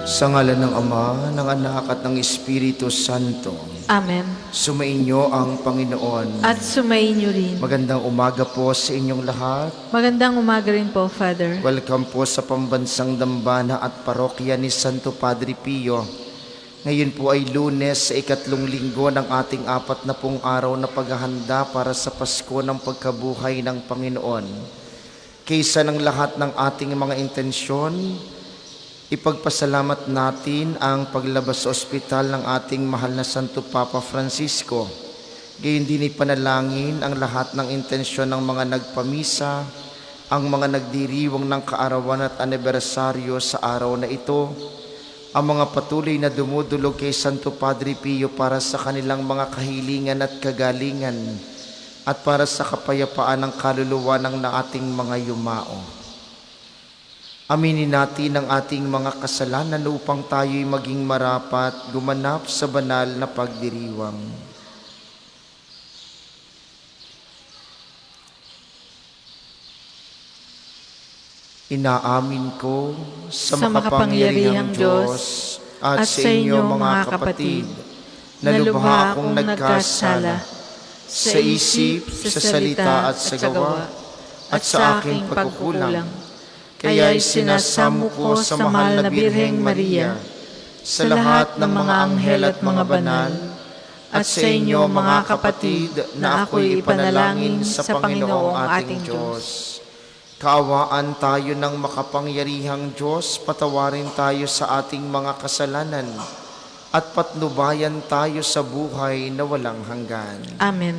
Sa ngalan ng Ama, ng Anak at ng Espiritu Santo. Amen. Sumainyo ang Panginoon. At sumainyo rin. Magandang umaga po sa inyong lahat. Magandang umaga rin po, Father. Welcome po sa Pambansang Dambana at Parokya ni Santo Padre Pio. Ngayon po ay Lunes sa ikatlong linggo ng ating 40 araw na paghahanda para sa Pasko ng pagkabuhay ng Panginoon. Kaysa ng lahat ng ating mga intensyon, ipagpasalamat natin ang paglabas sa ospital ng ating mahal na Santo Papa Francisco. Gayon din ipanalangin ang lahat ng intensyon ng mga nagpamisa, ang mga nagdiriwang ng kaarawan at anibersaryo sa araw na ito, ang mga patuloy na dumudulog kay Santo Padre Pio para sa kanilang mga kahilingan at kagalingan at para sa kapayapaan ng kaluluwa ng ating mga yumao. Aminin natin ang ating mga kasalanan upang tayo'y maging marapat, gumanap sa banal na pagdiriwang. Inaamin ko sa makapangyarihang Diyos at sa inyo mga kapatid, na lubha akong nagkasala sa isip, sa salita at sa gawa, at sa aking pagkukulang. Kaya'y sinasamo ko sa mahal na Birheng Maria, sa lahat ng mga anghel at mga banal, at sa inyo mga kapatid na ako'y ipanalangin sa Panginoong ating Diyos. Kaawaan tayo ng makapangyarihang Diyos, patawarin tayo sa ating mga kasalanan, at patnubayan tayo sa buhay na walang hanggan. Amen.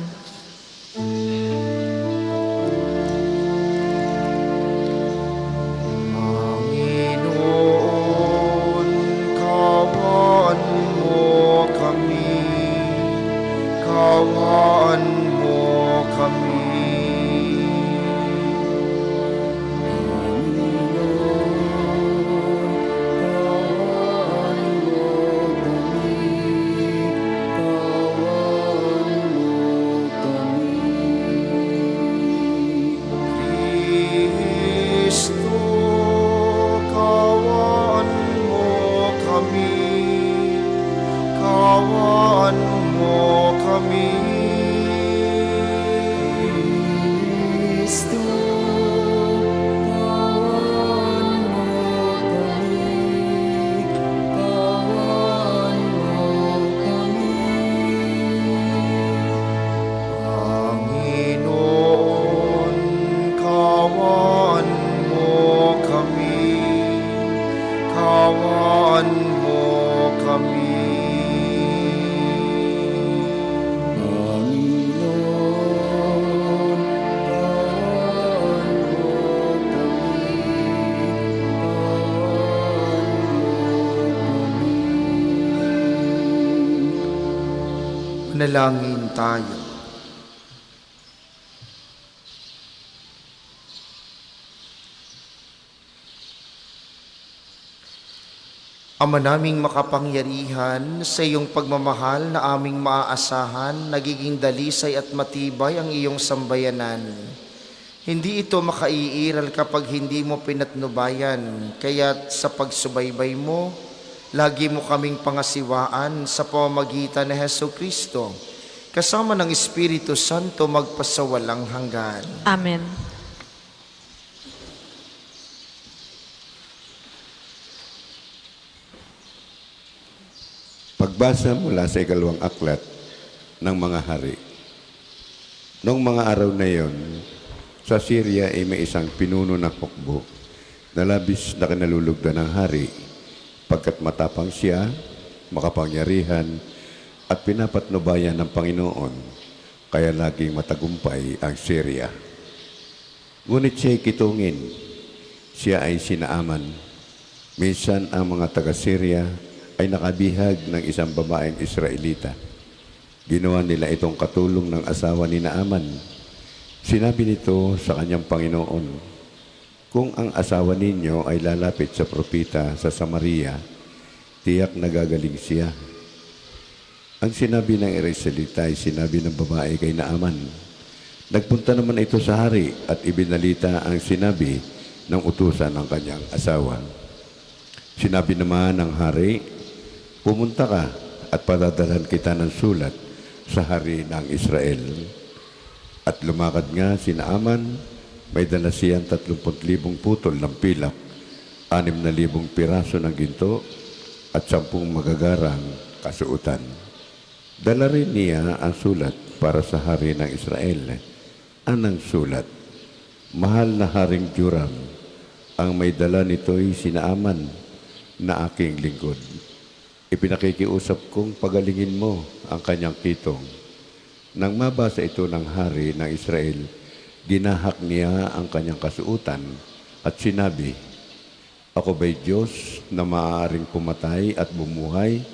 Kaawaan mo kami. Kristo, kaawaan mo kami. Kaawaan mo kami. Kristo, kaawaan mo kami. Kaawaan mo kami. Panginoon, kaawaan mo kami. Kaawaan mo kami. Manalangin tayo. Ama naming makapangyarihan, sa iyong pagmamahal na aming maaasahan, nagiging dalisay at matibay ang iyong sambayanan. Hindi ito makaiiral kapag hindi mo pinatnubayan, kaya't sa pagsubaybay mo, lagi mo kaming pangasiwaan sa pamamagitan ni Jesucristo, kasama ng Espiritu Santo magpasawalang hanggan. Amen. Pagbasa mula sa ikalawang aklat ng mga hari. Noong mga araw na iyon, sa Syria ay may isang pinuno na hukbo na labis na kinalulugdan ng hari, pagkat matapang siya, makapangyarihan, at pinapatnubayan ng Panginoon, kaya laging matagumpay ang Syria. Ngunit siya'y kitungin, siya ay sinaaman. Minsan ang mga taga-Syria ay nakabihag ng isang babaeng Israelita. Ginawa nila itong katulong ng asawa ni Naaman. Sinabi nito sa kanyang Panginoon, "Kung ang asawa ninyo ay lalapit sa propita sa Samaria, tiyak nagagaling siya." Ang sinabi ng Israelita ay sinabi ng babae kay Naaman. Nagpunta naman ito sa hari at ibinalita ang sinabi ng utusan ng kanyang asawa. Sinabi naman ng hari, pumunta ka at padadalhan kita ng sulat sa hari ng Israel. At lumakad nga si Naaman, may dala siyang 30,000 putol ng pilak, 6,000 piraso ng ginto, at 10 magagarang kasuotan. Dala rin niya ang sulat para sa hari ng Israel. Anang sulat? Mahal na Haring Joram, ang may dala nito'y si Naaman na aking lingkod. Ipinakikiusap kong pagalingin mo ang kanyang kitong. Nang mabasa ito ng hari ng Israel, ginahak niya ang kanyang kasuutan at sinabi, ako ba'y Diyos na maaaring pumatay at bumuhay?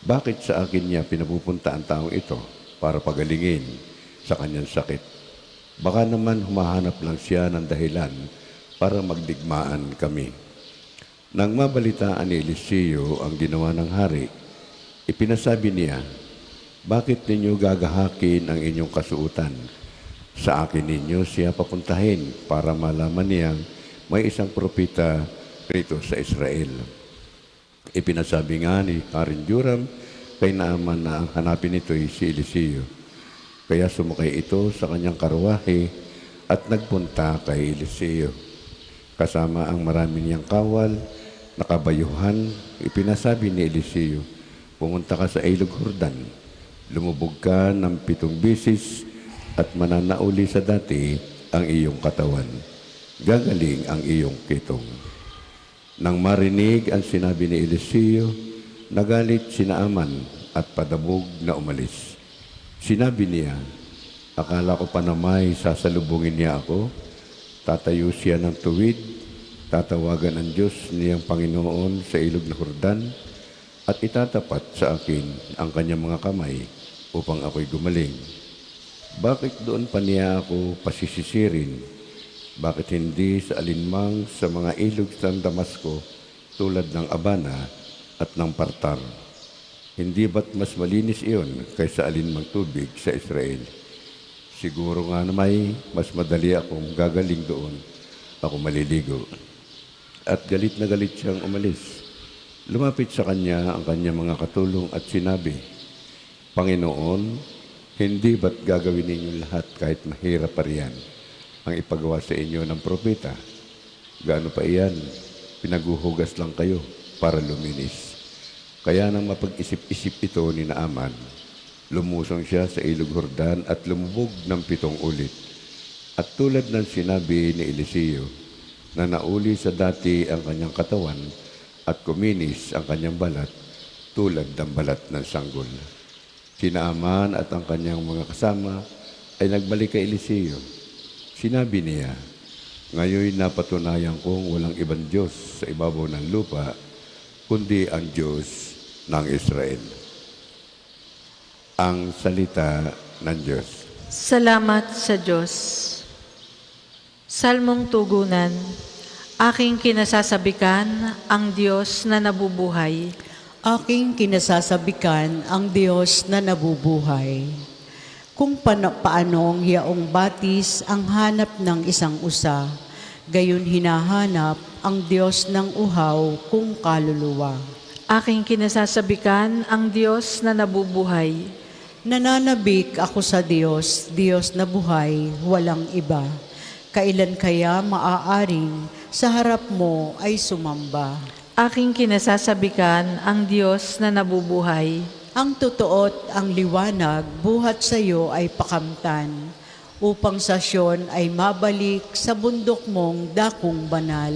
Bakit sa akin niya pinapupunta ang taong ito para pagalingin sa kanyang sakit? Baka naman humahanap lang siya ng dahilan para magdigmaan kami. Nang mabalitaan ni Eliseo ang ginawa ng hari, ipinasabi niya, bakit ninyo gagahakin ang inyong kasuutan? Sa akin ninyo siya papuntahin para malaman niyang may isang propeta rito sa Israel. Ipinasabi nga ni Haring Joram kay Naaman na ang hanapin nito'y si Eliseo. Kaya sumakay ito sa kanyang karwahe at nagpunta kay Eliseo. Kasama ang marami niyang kawal, nakabayuhan, ipinasabi ni Eliseo, pumunta ka sa ilog Jordan, lumubog ka ng 7 bisis at mananauli sa dati ang iyong katawan. Gagaling ang iyong kitong. Nang marinig ang sinabi ni Eliseo, nagalit si Naaman at padabog na umalis. Sinabi niya, akala ko pa na may sasalubungin niya ako. Tatayo siya ng tuwid, tatawagan ang Diyos niyang Panginoon sa ilog na Jordan at itatapat sa akin ang kanyang mga kamay upang ako'y gumaling. Bakit doon pa niya ako pasisisirin? Bakit hindi sa alinmang sa mga ilog ng Damasco tulad ng Abana at ng Partar? Hindi ba't mas malinis iyon kaysa alinmang tubig sa Israel? Siguro nga na mas madali akong gagaling doon. Ako maliligo. At galit na galit siyang umalis. Lumapit sa kanya ang kanyang mga katulong at sinabi, Panginoon, hindi ba't gagawin ninyong lahat kahit mahirap pa riyan ang ipagawa sa inyo ng propeta? Gaano pa iyan? Pinaguhugas lang kayo para luminis. Kaya nang mapag-isip-isip ito ni Naaman, lumusong siya sa ilog Jordan at lumubog ng 7 ulit. At tulad ng sinabi ni Eliseo, na nauli sa dati ang kanyang katawan at kuminis ang kanyang balat tulad ng balat ng sanggol. Si Naaman at ang kanyang mga kasama ay nagbalik kay Eliseo. Sinabi niya, ngayon napatunayan kong walang ibang Diyos sa ibabaw ng lupa, kundi ang Diyos ng Israel. Ang salita ng Diyos. Salamat sa Diyos. Salmong tugunan, aking kinasasabikan ang Diyos na nabubuhay. Aking kinasasabikan ang Diyos na nabubuhay. Kung paanong yaong batis ang hanap ng isang usa, gayon hinahanap ang Diyos ng uhaw kung kaluluwa. Aking kinasasabikan ang Diyos na nabubuhay. Nananabik ako sa Diyos, Diyos na buhay, walang iba. Kailan kaya maaaring sa harap mo ay sumamba? Aking kinasasabikan ang Diyos na nabubuhay. Ang totoo't ang liwanag buhat sa iyo ay pakamtan, upang sa Siyon ay mabalik sa bundok mong dakong banal,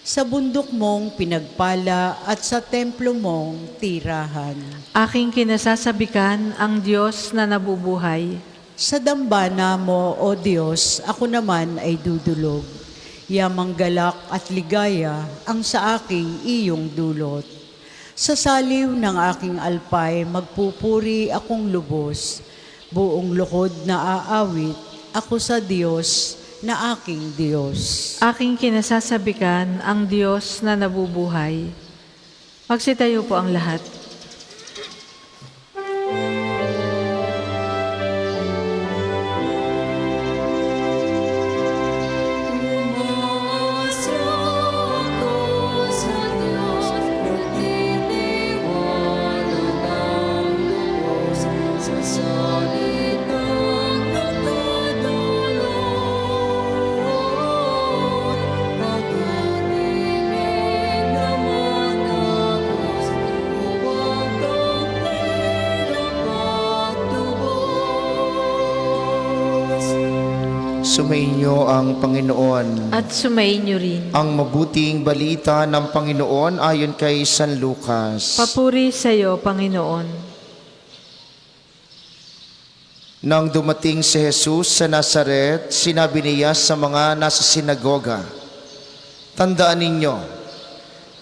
sa bundok mong pinagpala at sa templo mong tirahan. Aking kinasasabikan ang Diyos na nabubuhay. Sa dambana mo, O Diyos, ako naman ay dudulog. Yamang galak at ligaya ang sa aking iyong dulot. Sa saliw ng aking alpay, magpupuri akong lubos. Buong lukod na aawit ako sa Diyos na aking Diyos. Aking kinasasabikan ang Diyos na nabubuhay. Magsitayo po ang lahat. Sumainyo ang Panginoon. At sumainyo rin. Ang mabuting balita ng Panginoon ayon kay San Lucas. Papuri sa iyo, Panginoon. Nang dumating si Jesus sa Nazaret, sinabi niya sa mga nasa sinagoga, "Tandaan ninyo,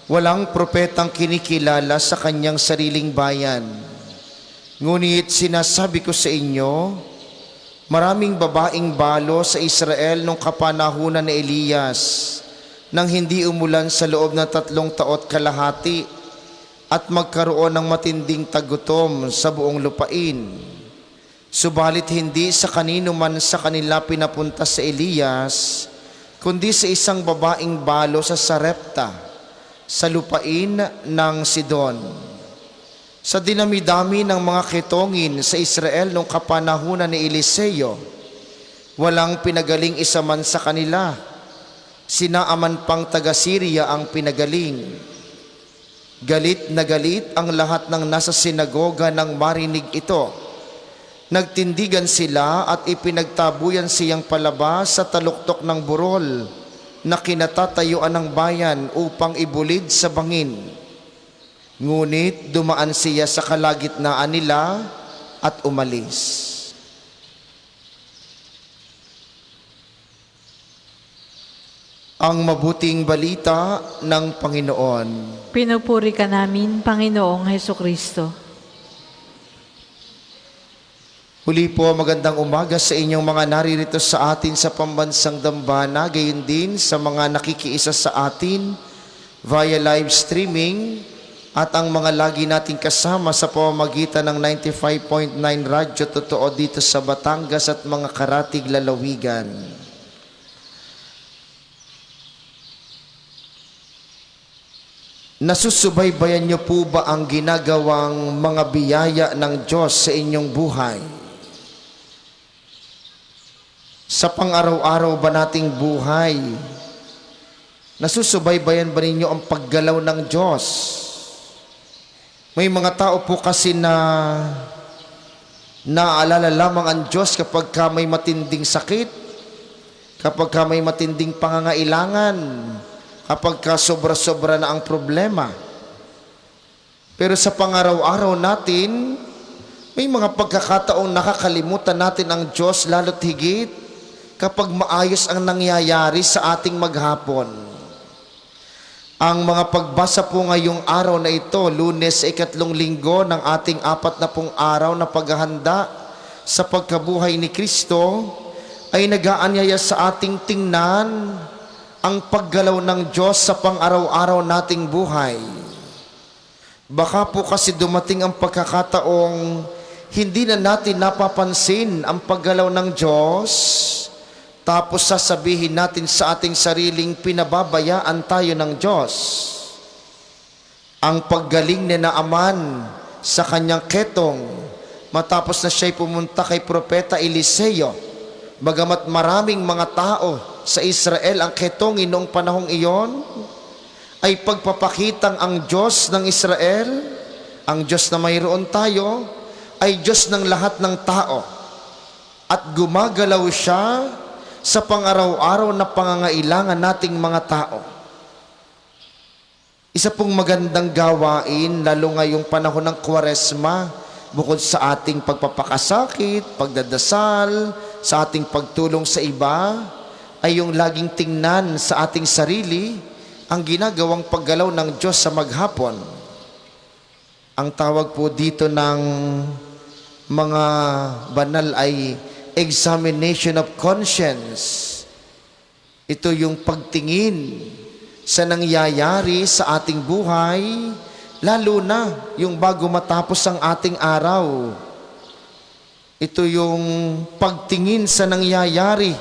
walang propetang kinikilala sa kanyang sariling bayan. Ngunit sinasabi ko sa inyo, maraming babaeng balo sa Israel nung kapanahunan ni Elias, nang hindi umulan sa loob ng 3 taot kalahati at magkaroon ng matinding tagutom sa buong lupain. Subalit hindi sa kanino man sa kanila pinapunta sa Elias, kundi sa isang babaeng balo sa Sarepta, sa lupain ng Sidon. Sa dinami-dami ng mga ketongin sa Israel nung kapanahunan ni Eliseo, walang pinagaling isa man sa kanila. Sinaaman pang taga-Syria ang pinagaling. Galit na galit ang lahat ng nasa sinagoga nang marinig ito. Nagtindigan sila at ipinagtabuyan siyang palabas sa taluktok ng burol na kinatatayuan ng bayan upang ibulid sa bangin. Ngunit dumaan siya sa kalagitnaan nila at umalis." Ang mabuting balita ng Panginoon. Pinupuri ka namin, Panginoong Hesukristo. Huli po, magandang umaga sa inyong mga naririto sa atin sa pambansang dambana, gayon din sa mga nakikiisa sa atin via live streaming at ang mga lagi nating kasama sa pamamagitan ng 95.9 Radyo Totoo dito sa Batangas at mga karatig lalawigan. Nasusubaybayan niyo po ba ang ginagawang mga biyaya ng Diyos sa inyong buhay? Sa pang-araw-araw ba nating buhay, nasusubaybayan ba ninyo ang paggalaw ng Diyos? May mga tao po kasi na naaalala lamang ang Diyos kapag ka may matinding sakit, kapag ka may matinding pangangailangan, kapag ka sobra-sobra na ang problema. Pero sa pang-araw-araw natin, may mga pagkakataong nakakalimutan natin ang Diyos lalo't higit kapag maayos ang nangyayari sa ating maghapon. Ang mga pagbasa po ngayong araw na ito, Lunes, 2nd linggo ng ating 40 araw na paghahanda sa pagkabuhay ni Kristo, ay nag-aanyaya sa ating tingnan ang paggalaw ng Diyos sa pang-araw-araw nating buhay. Baka po kasi dumating ang pagkakataong hindi na natin napapansin ang paggalaw ng Diyos, tapos sasabihin natin sa ating sariling pinababayaan tayo ng Diyos. Ang paggaling ni Naaman sa kanyang ketong matapos na siya'y pumunta kay Propeta Eliseo, bagamat maraming mga tao sa Israel ang ketongin noong panahong iyon, ay pagpapakitang ang Diyos ng Israel, ang Diyos na mayroon tayo, ay Diyos ng lahat ng tao. At gumagalaw siya sa pang-araw-araw na pangangailangan nating mga tao. Isa pong magandang gawain, lalo ngayong panahon ng Kwaresma, bukod sa ating pagpapakasakit, pagdadasal, sa ating pagtulong sa iba, ay yung laging tingnan sa ating sarili ang ginagawang paggalaw ng Diyos sa maghapon. Ang tawag po dito ng mga banal ay examination of conscience. Ito yung pagtingin sa nangyayari sa ating buhay, lalo na yung bago matapos ang ating araw. Ito yung pagtingin sa nangyayari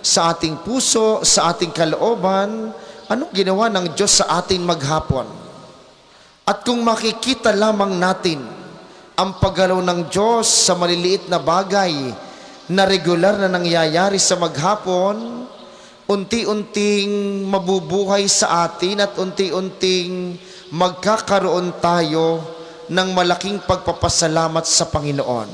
sa ating puso, sa ating kalooban, anong ginawa ng Diyos sa ating maghapon. At kung makikita lamang natin ang paggalaw ng Diyos sa maliliit na bagay na regular na nangyayari sa maghapon, unti-unting mabubuhay sa atin at unti-unting magkakaroon tayo ng malaking pagpapasalamat sa Panginoon.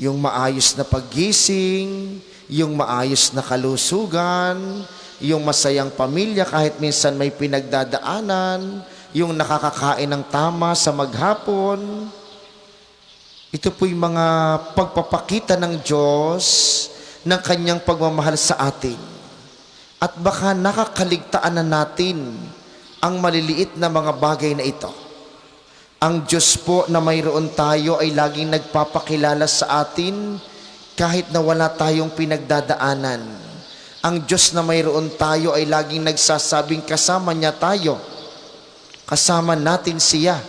Yung maayos na paggising, yung maayos na kalusugan, yung masayang pamilya kahit minsan may pinagdadaanan, yung nakakakain ng tama sa maghapon. Ito po'y mga pagpapakita ng Diyos ng kanyang pagmamahal sa atin. At baka nakakaligtaan na natin ang maliliit na mga bagay na ito. Ang Diyos po na mayroon tayo ay laging nagpapakilala sa atin kahit na wala tayong pinagdadaanan. Ang Diyos na mayroon tayo ay laging nagsasabing kasama niya tayo. Kasama natin siya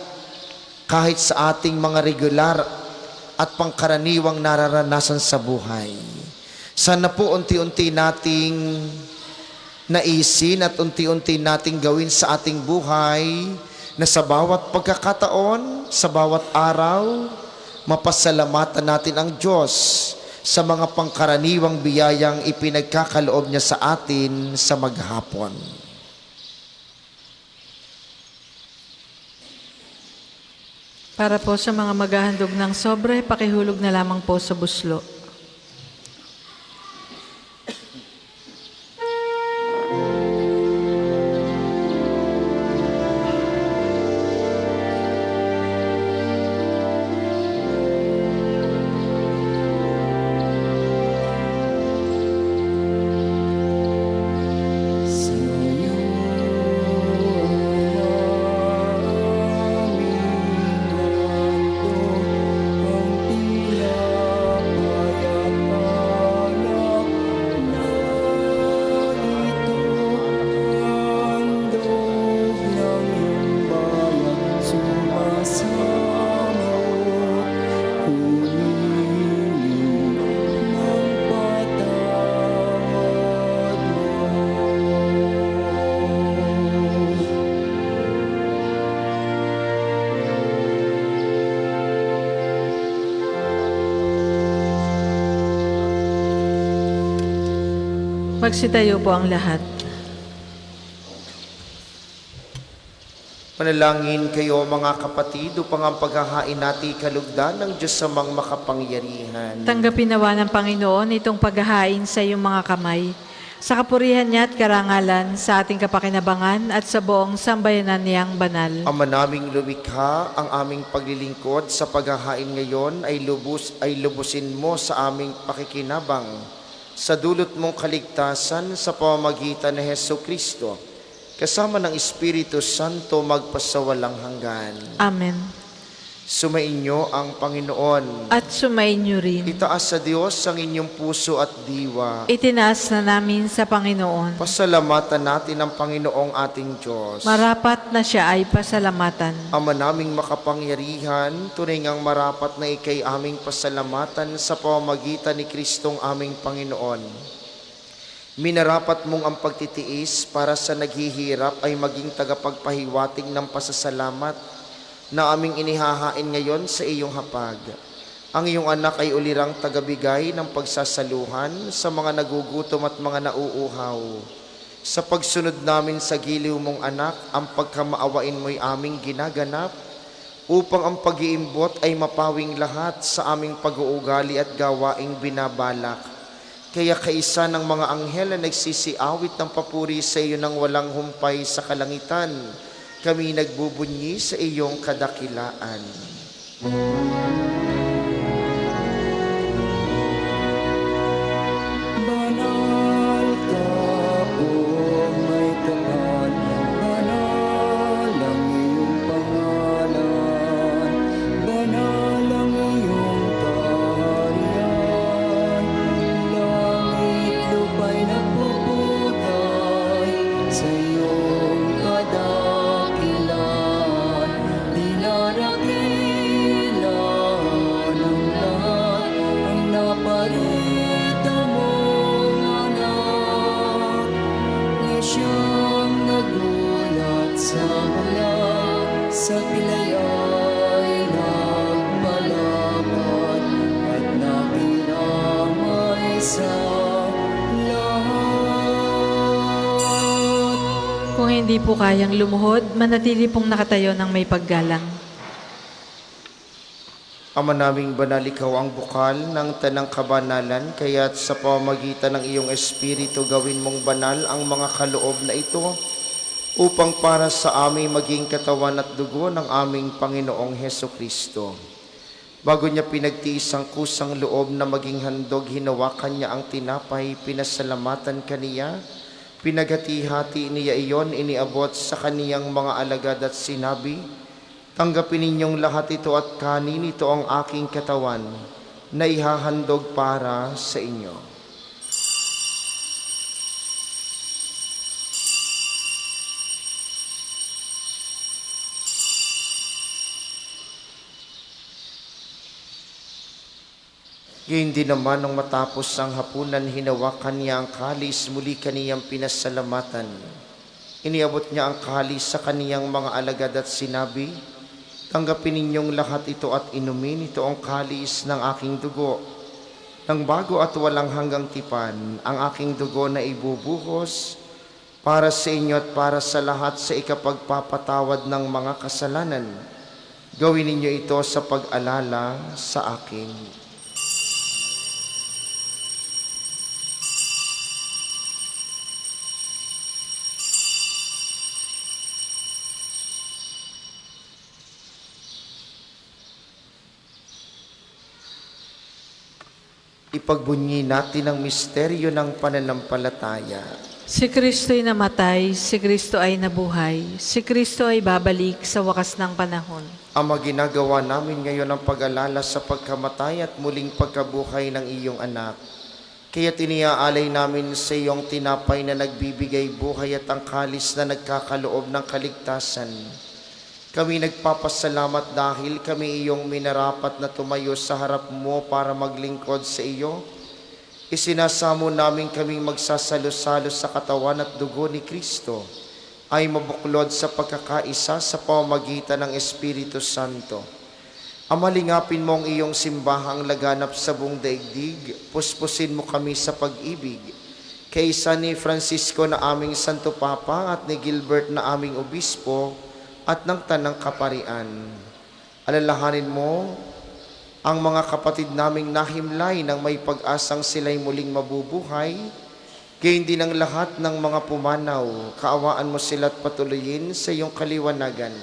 kahit sa ating mga regular at pangkaraniwang nararanasan sa buhay. Sana po unti-unti nating naisin at unti-unti nating gawin sa ating buhay na sa bawat pagkakataon, sa bawat araw, mapasalamatan natin ang Diyos sa mga pangkaraniwang biyayang ipinagkakaloob niya sa atin sa maghapon. Para po sa mga maghahandog ng sobre, pakihulog na lamang po sa buslo. Magsitayo po ang lahat. Manalangin kayo mga kapatid upang ang paghahain natin kalugdan ng Diyos sa mga makapangyarihan. Tanggapin nawa ng Panginoon itong paghahain sa iyong mga kamay, sa kapurihan niya at karangalan, sa ating kapakinabangan at sa buong sambayanan niyang banal. Ama naming lumikha, ang aming paglilingkod sa paghahain ngayon ay lubusin mo sa aming pakikinabang sa dulot mong kaligtasan sa pamamagitan ni Hesukristo, kasama ng Espiritu Santo magpasawalang hanggan. Amen. Sumainyo ang Panginoon. At sumainyo rin. Itaas sa Diyos ang inyong puso at diwa. Itinaas na namin sa Panginoon. Pasalamatan natin ang Panginoong ating Diyos. Marapat na siya ay pasalamatan. Ama naming makapangyarihan, tunay ngang marapat na ikay aming pasalamatan sa pamamagitan ni Kristong aming Panginoon. Minarapat mong ang pagtitiis para sa naghihirap ay maging tagapagpahiwatig ng pasasalamat na aming inihahain ngayon sa iyong hapag. Ang iyong anak ay ulirang tagabigay ng pagsasaluhan sa mga nagugutom at mga nauuhaw. Sa pagsunod namin sa giliw mong anak, ang pagkamaawain mo'y aming ginaganap upang ang pag-iimbot ay mapawing lahat sa aming pag-uugali at gawaing binabalak. Kaya kaisa ng mga anghel na nagsisiawit ng papuri sa iyo ng walang humpay sa kalangitan, kami nagbubunyi sa iyong kadakilaan. Banal ka po may kapal, banal ang iyong pangalan, banal ang iyong kaharian, langit lupa'y nagpupugay sa iyong kadakilan, dinarakilan ng lahat ang naparito mong anak, na siyang nagulat sa mula, sa pilayay nagpalaban at nakiramay sa lahat. Kung hindi po kayang lumuhod, manatili pong nakatayo ng may paggalang. Ama naming banal, ikaw ang bukal ng tanang kabanalan, kaya't sa pamamagitan ng iyong Espiritu gawin mong banal ang mga kaloob na ito upang para sa aming maging katawan at dugo ng aming Panginoong Heso Kristo. Bago niya pinagtiis ang kusang loob na maging handog, hinawakan niya ang tinapay, pinasalamatan kaniya, pinaghati-hati niya iyon, iniabot sa kaniyang mga alagad at sinabi, "Tanggapin ninyong lahat ito at kanin, ito ang aking katawan na ihahandog para sa inyo." Gayon din naman nung matapos ang hapunan, hinawakan niya ang kalis, muli kaniyang pinasalamatan. Iniabot niya ang kalis sa kaniyang mga alagad at sinabi, "Tanggapin ninyong lahat ito at inumin, ito ang kalis ng aking dugo, ng bago at walang hanggang tipan, ang aking dugo na ibubuhos para sa inyo at para sa lahat sa ikapagpapatawad ng mga kasalanan. Gawin ninyo ito sa pag-alala sa akin." Ipagbunyi natin ang misteryo ng pananampalataya. Si Kristo'y namatay, si Kristo ay nabuhay, si Kristo ay babalik sa wakas ng panahon. Ama, ginagawa namin ngayon ang pag-alala sa pagkamatay at muling pagkabuhay ng iyong anak. Kaya tiniaalay namin sa iyong tinapay na nagbibigay buhay at ang kalis na nagkakaloob ng kaligtasan. Kami nagpapasalamat dahil kami iyong minarapat na tumayo sa harap mo para maglingkod sa iyo. Isinasamo namin kaming magsasalo-salo sa katawan at dugo ni Kristo ay mabuklod sa pagkakaisa sa pamamagitan ng Espiritu Santo. Amalingapin mo ang iyong simbahang laganap sa buong daigdig, puspusin mo kami sa pag-ibig. Kaysa ni Francisco na aming Santo Papa at ni Gilbert na aming Obispo, at ng tanang kaparian. Alalahanin mo ang mga kapatid naming nahimlay ng may pag-asang sila'y muling mabubuhay, gayon din ang lahat ng mga pumanaw. Kaawaan mo sila at patuloyin sa iyong kaliwanagan.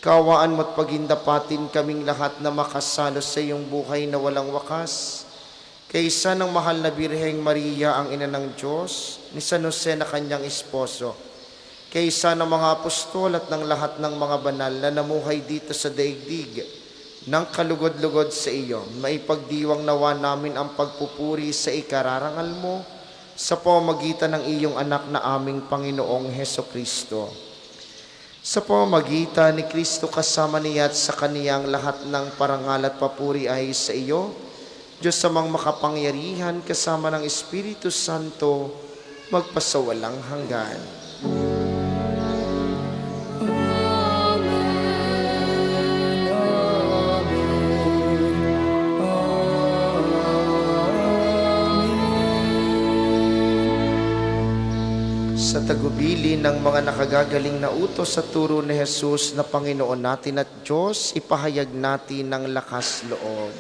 Kaawaan mo at pagindapatin kaming lahat na makasalo sa iyong buhay na walang wakas. Kaysa ng mahal na Birheng Maria, ang ina ng Diyos, ni San Jose na kanyang esposo, kaysa ng mga apostol at ng lahat ng mga banal na namuhay dito sa daigdig ng kalugod-lugod sa iyo, maipagdiwang nawa namin ang pagpupuri sa ikararangal mo sa pamamagitan ng iyong anak na aming Panginoong Heso Kristo. Sa pamamagitan ni Kristo kasama niya at sa kaniyang lahat ng parangal at papuri ay sa iyo, Diyos amang makapangyarihan kasama ng Espiritu Santo, magpasawalang hanggan. Sa tagubili ng mga nakagagaling na utos sa turo ni Jesus na Panginoon natin at Diyos, ipahayag natin ng lakas loob.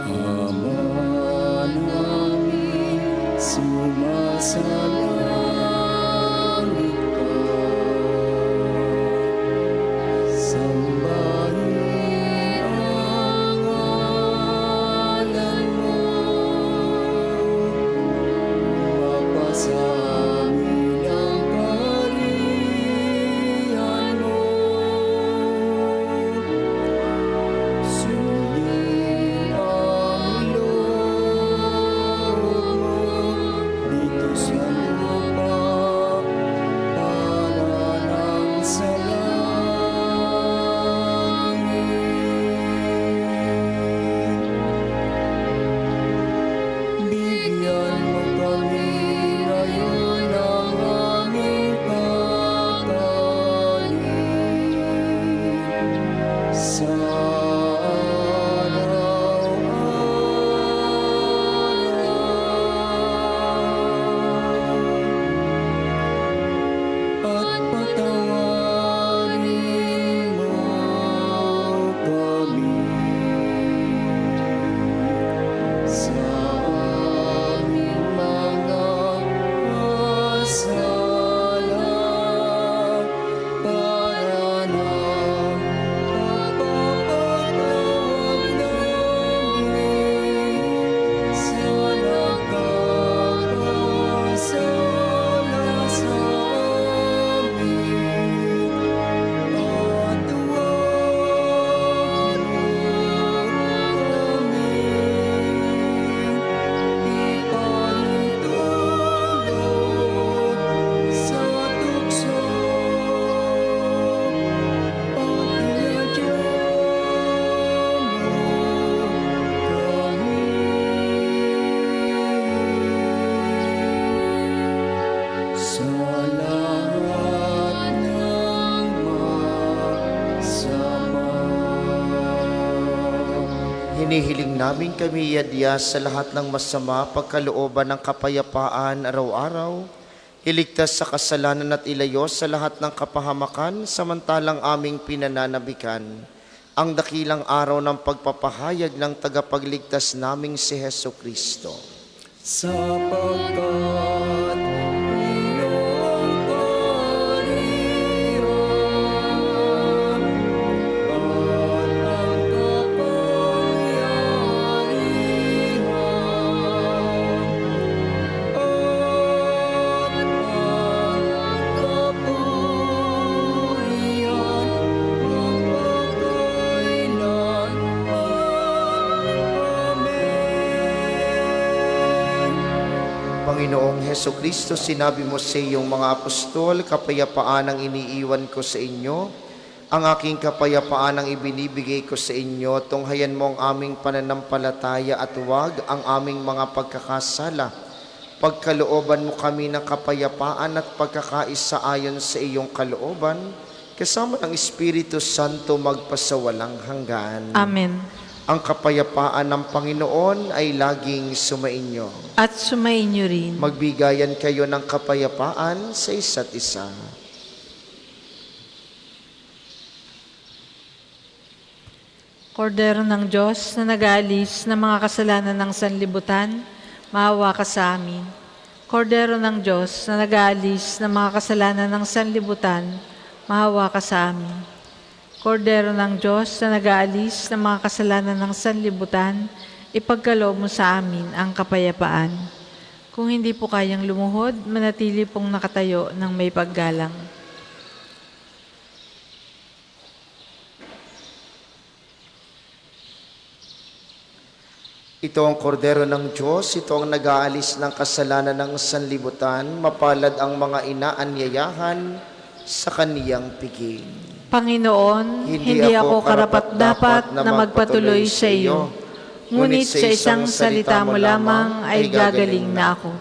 Ama namin, sumasalangit ka. Sambahin ang ngalan mo. Mapasamin ang kaharian mo. Sundin ang loob mo dito sa lupa para nang sa langit. Bigyan mo kami ngayon ng aming kakanin sa araw-araw. Hinihiling namin kami yadya sa lahat ng masama, pagkalooban ng kapayapaan araw-araw, iligtas sa kasalanan at ilayo sa lahat ng kapahamakan, samantalang aming pinananabikan ang dakilang araw ng pagpapahayag ng tagapagligtas naming si Heso Kristo. sapagkat iyong kaharian at ang kapangyarihan at ang kapurihan magpakailanman. Amen. Panginoong Heso Kristo, sinabi mo sa iyong mga apostol, kapayapaan ang iniiwan ko sa inyo, ang aking kapayapaan ang ibinibigay ko sa inyo, tunghayan mo ang aming pananampalataya at huwag ang aming mga pagkakasala. Pagkalooban mo kami ng kapayapaan at pagkakaisa ayon sa iyong kalooban, kasama ng Espiritu Santo magpasawalang hanggan. Amen. Ang kapayapaan ng Panginoon ay laging sumainyo. At sumainyo rin. Magbigayan kayo ng kapayapaan sa isa't isa. Kordero ng Diyos na nag-aalis ng mga kasalanan ng sanlibutan, maawa ka sa amin. Kordero ng Diyos na nag-aalis ng mga kasalanan ng sanlibutan, maawa ka sa amin. Kordero ng Diyos na nag-aalis ng mga kasalanan ng sanlibutan, ipagkaloob mo sa amin ang kapayapaan. Kung hindi po kayang lumuhod, manatili pong nakatayo ng may paggalang. Ito ang kordero ng Diyos, ito ang nag-aalis ng kasalanan ng sanlibutan, mapalad ang mga inaanyayahan sa kaniyang piging. Panginoon, hindi ako karapat-dapat na magpatuloy sa iyo, ngunit sa isang salita mo lamang ay gagaling na ako.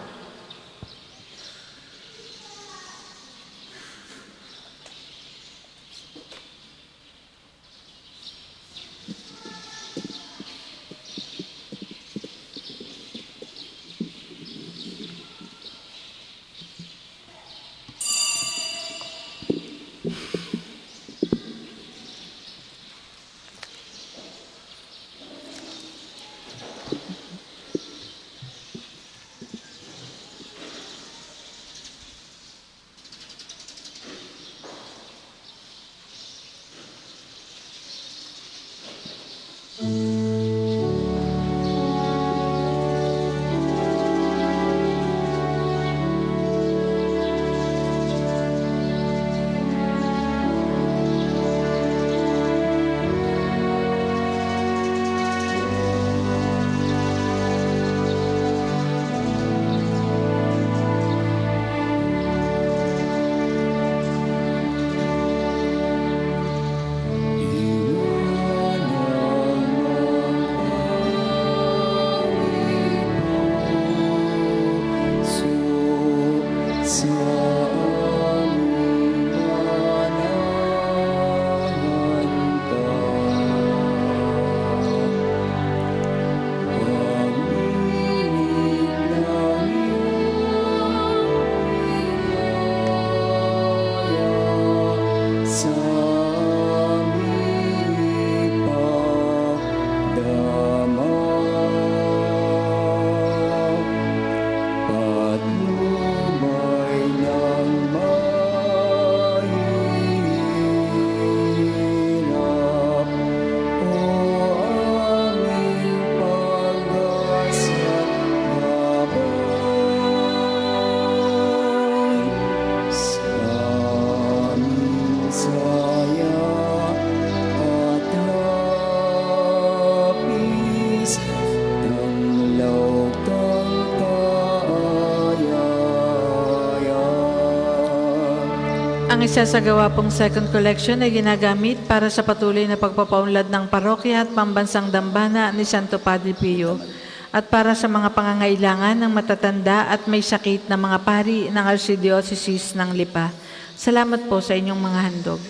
Ang isasagawa pong second collection ay ginagamit para sa patuloy na pagpapaunlad ng parokya at pambansang dambana ni Santo Padre Pio at para sa mga pangangailangan ng matatanda at may sakit na mga pari ng Archdiocese ng Lipa. Salamat po sa inyong mga handog.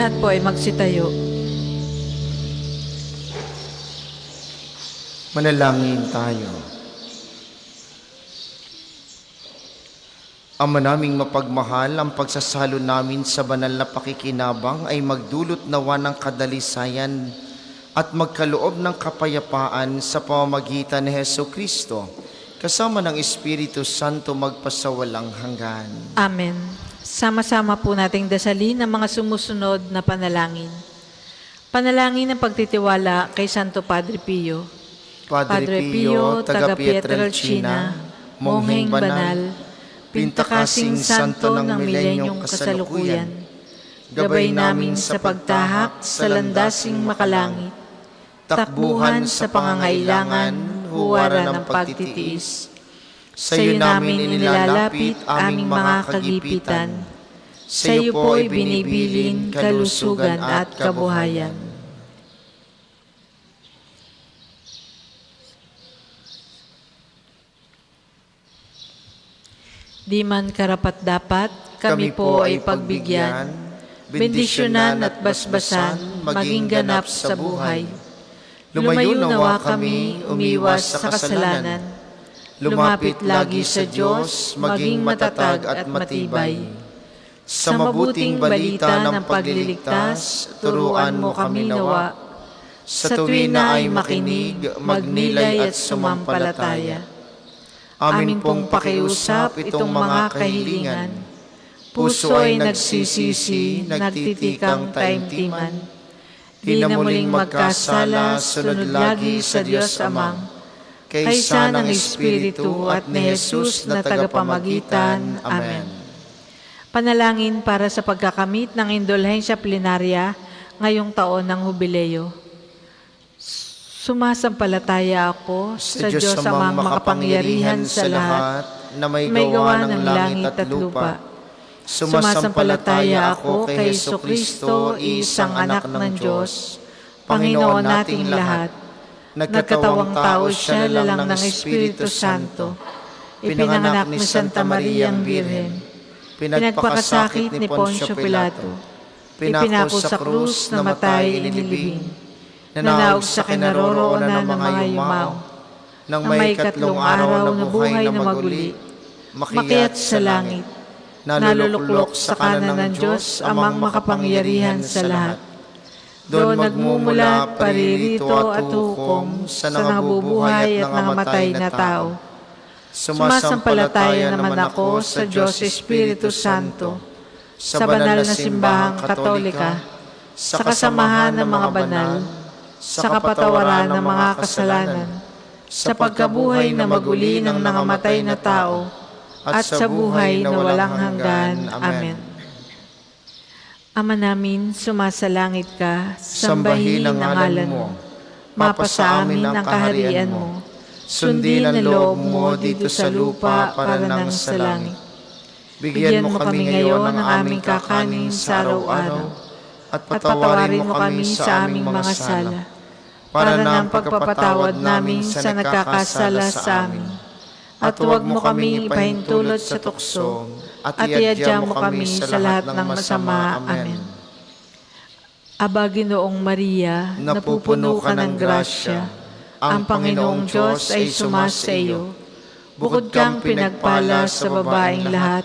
lahat po ay magsitayo. Manalangin tayo. Ama naming mapagmahal, ang pagsasalo namin sa banal na pakikinabang ay magdulot nawa ng kadalisayan at magkaloob ng kapayapaan sa pamamagitan ni Hesu Kristo, kasama ng Espiritu Santo magpasawalang hanggan. Amen. Sama-sama po nating dasalin ang mga sumusunod na panalangin. Panalangin ng pagtitiwala kay Santo Padre Pio. Padre Pio, taga Pietrelcina, mongheng banal, pintakasing santo ng milenyong kasalukuyan, gabay namin sa pagtahak sa landasing makalangit, takbuhan sa pangangailangan, huwaran ng pagtitiis. Sa iyo namin inilalapit aming mga kagipitan, sa iyo po'y binibilin kalusugan at kabuhayan. Di man karapat-dapat, kami po ay pagbigyan, bendisyonan at basbasan, maging ganap sa buhay. Lumayo nawa kami, umiwas sa kasalanan, lumapit lagi sa Diyos, maging matatag at matibay. Sa mabuting balita ng pagliligtas, turuan mo kami nawa, sa tuwin na ay makinig, magnilay at sumampalataya. Amin pong pakiusap itong mga kahilingan. Puso ay nagsisisi, nagtitikang taimtiman. Di na muling magkasala, sunod lagi sa Diyos Amang, kaysa ng Espiritu at ni Jesus na tagapamagitan. Amen. Panalangin para sa pagkakamit ng indulhensya plenarya ngayong taon ng Hubileo. Sumasampalataya ako sa Diyos Amang makapangyarihan sa lahat, na may gawa ng langit at lupa. Sumasampalataya ako kay Jesucristo, isang anak ng Diyos, Panginoon nating lahat. Nagkatawang tao siya lalang ng Espiritu Santo. Ipinanganak ni Santa Maria ang Birhen. Pinagpakasakit ni Poncio Pilato. Ipinako sa krus, namatay, inilibing. Nanaog sa kinaroroonan ng mga yumao. Nang may ikatlong araw na buhay na maguli, makiyat sa langit, naluluklok sa kanan ng Diyos, amang makapangyarihan sa lahat. Doon nagmumula paririto at hukom sa nangabubuhay at nangamatay na tao. Sumasampalataya naman ako sa Diyos Espiritu Santo, sa banal na simbahang katolika, sa kasamahan ng mga banal, sa kapatawaran ng mga kasalanan, sa pagkabuhay na maguli ng nangamatay na tao, at sa buhay na walang hanggan. Amen. Ama namin, sumasalangit ka, sambahin ang ngalan mo, mapasa amin ang kaharian mo, sundin ang loob mo dito sa lupa para nang sa langit. Bigyan mo kami ngayon ng aming kakanin sa araw-araw, at patawarin mo kami sa aming mga sala, para ng pagpapatawad namin sa nagkakasala sa amin. At huwag mo kaming ipahintulot sa tukso, at iadya mo kami sa lahat ng masama. Amen. Aba, Ginoong Maria, napupuno ka ng grasya, ang Panginoong Diyos ay sumasa iyo. Bukod kang pinagpala sa babaeng lahat,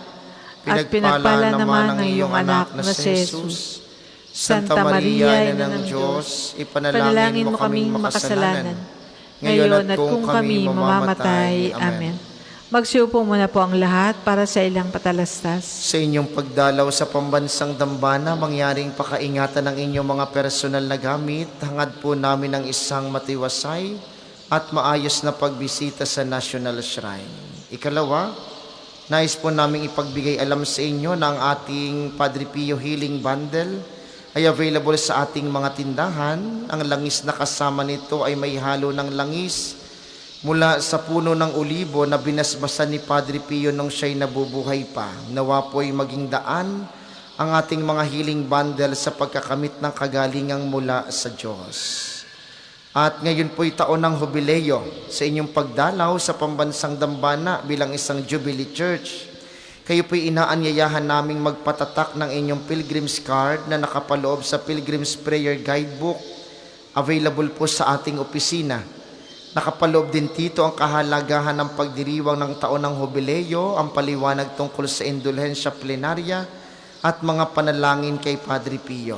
at pinagpala naman ang iyong anak na si Jesus. Santa Maria, Ina ng Diyos, ipanalangin mo kaming makasalanan, ngayon at kung kami mamamatay. Amen. Magsiupo muna po ang lahat para sa ilang patalastas. Sa inyong pagdalaw sa pambansang dambana, mangyaring pakaingatan ng inyong mga personal na gamit, hangad po namin ang isang matiwasay at maayos na pagbisita sa National Shrine. Ikalawa, nais po namin ipagbigay alam sa inyo na ang ating Padre Pio Healing Bundle ay available sa ating mga tindahan. Ang langis na kasama nito ay may halo ng langis mula sa puno ng olibo na binasbasan ni Padre Pio nung siya'y nabubuhay pa. Nawa po'y maging daan ang ating mga healing bundle sa pagkakamit ng kagalingang mula sa Diyos. At ngayon po'y taon ng Hubileo sa inyong pagdalaw sa pambansang dambana bilang isang Jubilee Church. Kayo po'y inaanyayahan naming magpatatak ng inyong Pilgrim's Card na nakapaloob sa Pilgrim's Prayer Guidebook. Available po sa ating opisina. Nakapaloob din dito ang kahalagahan ng pagdiriwang ng taon ng Jubileo, ang paliwanag tungkol sa indulhensya plenarya at mga panalangin kay Padre Pio.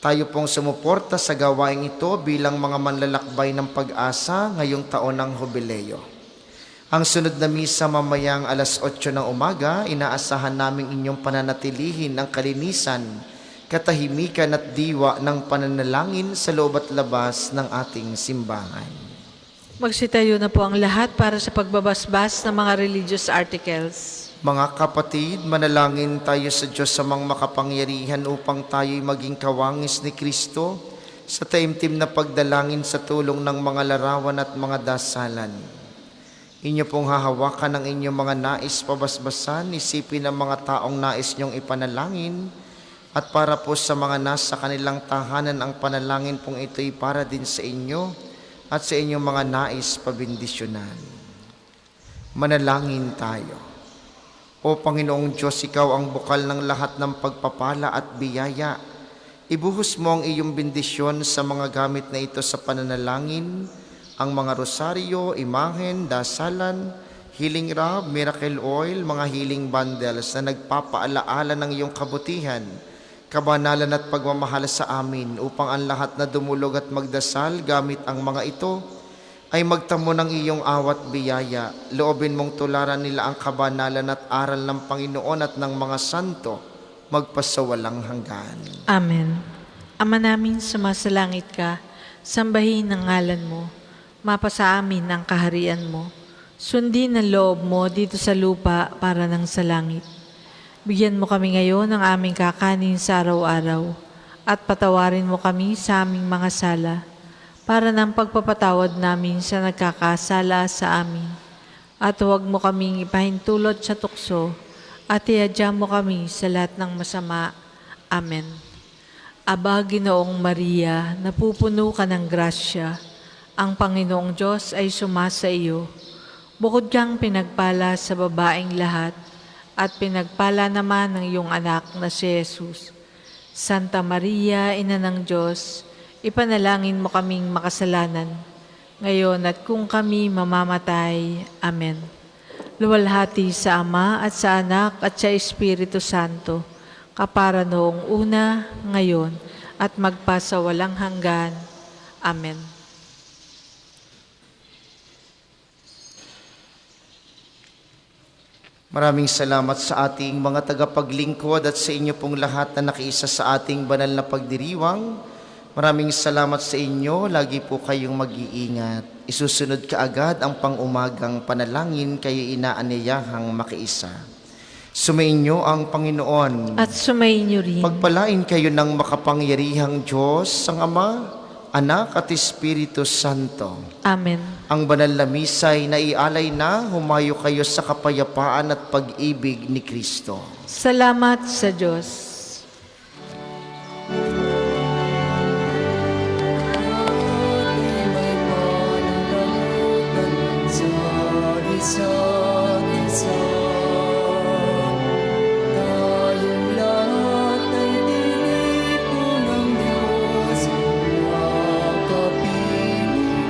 Tayo pong sumuporta sa gawaing ito bilang mga manlalakbay ng pag-asa ngayong taon ng Jubileo. Ang sunod na misa mamayang alas 8 ng umaga, inaasahan naming inyong pananatilihin ang kalinisan, katahimikan at diwa ng pananalangin sa loob at labas ng ating simbahan. Magsitayo na po ang lahat para sa pagbabasbas ng mga religious articles. Mga kapatid, manalangin tayo sa Diyos sa mga makapangyarihan upang tayo'y maging kawangis ni Kristo sa taimtim na pagdalangin sa tulong ng mga larawan at mga dasalan. Inyo pong hahawakan ang inyong mga nais pabasbasan, isipin ang mga taong nais niyong ipanalangin, at para po sa mga nasa kanilang tahanan, ang panalangin pong ito'y para din sa inyo at sa inyong mga nais pabindisyonan. Manalangin tayo. O Panginoong Diyos, Ikaw ang bukal ng lahat ng pagpapala at biyaya. Ibuhos mo ang iyong bendisyon sa mga gamit na ito sa pananalangin, ang mga rosaryo, imahen, dasalan, healing rub, miracle oil, mga healing bundles na nagpapaalaala ng iyong kabutihan, kabanalan at pagmamahal sa amin, upang ang lahat na dumulog at magdasal gamit ang mga ito ay magtamo ng iyong awat biyaya. Loobin mong tularan nila ang kabanalan at aral ng Panginoon at ng mga santo magpasawalang hanggan. Amen. Ama namin, sumasalangit ka, sambahin ang ngalan mo. Mapasa amin ang kaharian mo. Sundin ang loob mo dito sa lupa para nang sa langit. Bigyan mo kami ngayon ng aming kakanin sa araw-araw at patawarin mo kami sa aming mga sala para ng pagpapatawad namin sa nagkakasala sa amin. At huwag mo kaming ipahintulot sa tukso at iadya mo kami sa lahat ng masama. Amen. Aba, Ginoong Maria, napupuno ka ng grasya. Ang Panginoong Diyos ay sumasa iyo. Bukod kang pinagpala sa babaeng lahat, at pinagpala naman ng iyong anak na si Jesus. Santa Maria, Ina ng Diyos, ipanalangin mo kaming makasalanan, ngayon at kung kami mamamatay. Amen. Luwalhati sa Ama at sa Anak at sa Espiritu Santo, kapara noong una, ngayon, at magpasawalang hanggan. Amen. Maraming salamat sa ating mga tagapaglingkod at sa inyo pong lahat na nakiisa sa ating banal na pagdiriwang. Maraming salamat sa inyo. Lagi po kayong mag-iingat. Isusunod kaagad ang pang-umagang panalangin, kayo inaanyayahang makiisa. Sumainyo ang Panginoon. At sumainyo rin. Pagpalain kayo ng makapangyarihang Diyos, ang Ama, Anak at Espiritu Santo. Amen. Ang banal na misa'y naialay na, humayo kayo sa kapayapaan at pag-ibig ni Kristo. Salamat sa Diyos. May pananagutan sa isa't isa. Tayong lahat ay tinipon ng Diyos, nakapiling niya.